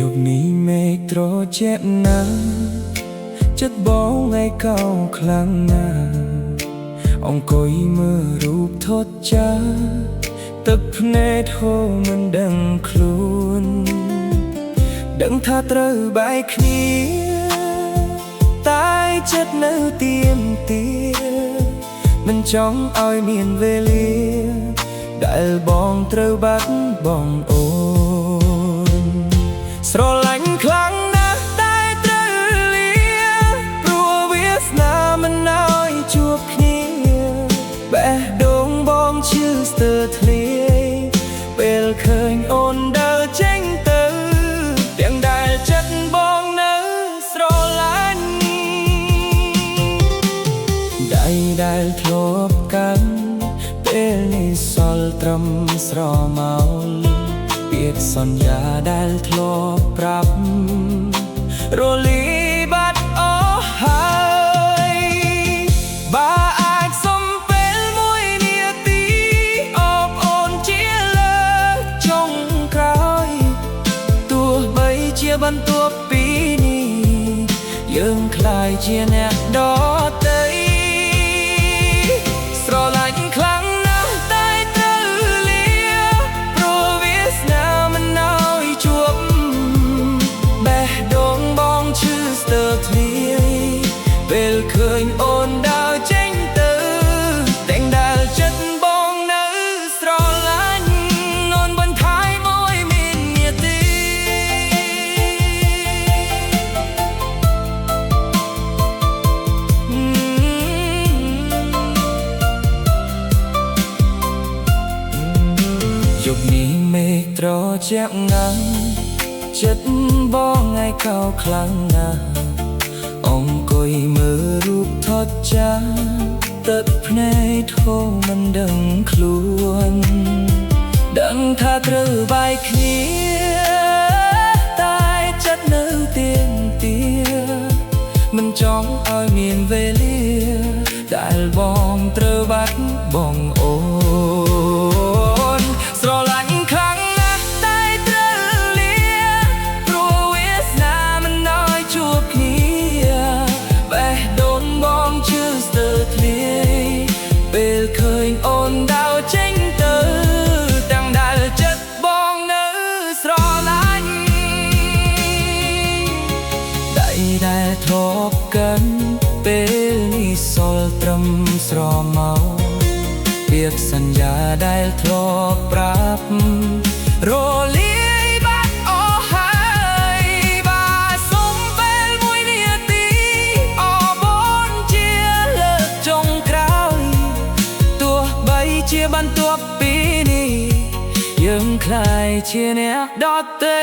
ยุคนี้เมฆโตรเจ็บนะจัดบอกไงเก่าครั้งหน้าអង្គុយមើលរូបថតចាទឹកភ្នែកហូរមិនដឹងខ្លួនដឹងថាត្រូវបែកគ្នាតែចិត្តនៅទៀមទាមិនចង់ឲ្យមានវេលាដែលបងត្រូវបាត់បងអូនស្រឡាញ់ខ្លាំងណាស់តែត្រូវលាព្រោះវាសនាមិនឲ្យជួបគ្នាបេះដូងបងឈឺស្ទើរធ្លាយពេលឃើញអូនដើរចេញទៅទាំងដែលចិត្តបងនៅស្រឡាញ់ដៃដែលធ្លាប់កាន់ពេលនេះសល់ត្រឹមស្រមោលពាក្យសន្យាដែលធ្លាប់ប្រាប់រលីបាត់អស់ហើយបើអាចសុំពេលមួយនាទីអបអូនជាលើកចុងក្រោយទោះបីជាបន្ទាប់ពីនេះយើងក្លាយជាអ្នកដទៃស្រឡាញ់ខ្លាំងណាស់តែត្រូវលាព្រោះវាសនាមិនឲ្យជួបបេះដូងបងឈឺស្ទើរធ្លាយពេលឃើញអូនដើរចេញទៅទាំងដែលចិត្តបងនៅស្រឡាញ់អូនបន្ថែមមួយមាននាទីยุคนี้เมฆត្រជាក់ណាស់ចិត្តបងថ្ងៃកោខ្លាំងណាស់អង្គុយមើលរូបថតចាទឹកភ្នែកធំមិនដឹងខ្លួនដឹងថាត្រូវបែកគ្នាតែចិត្តនៅទៀមទាមិនចង់ឲ្យមានវេលាដែលបងត្រូវបាត់បងអូនស្រឡាញ់ខ្លាំងណាស់តែត្រូវលាព្រោះវាសនាមិនឲ្យជួបគ្នាបេះដូងបងឈឺស្ទើរធ្លាយពេលឃើញអូនដើរចេញទៅទាំងដែលចិត្តបងនៅស្រឡាញ់ដៃដែលធ្លាប់កាន់ពេលនេះសល់ត្រឹមស្រមោលពាក្យសន្យាដែលធ្លាប់ប្រាប់រលាយបាត់អស់ហើយបើសុំពេលមួយនាទីអបអូនជាលើកចុងក្រោយទោះបីជាបន្ទាប់ពីនេះយើងក្លាយជាអ្នកដទៃ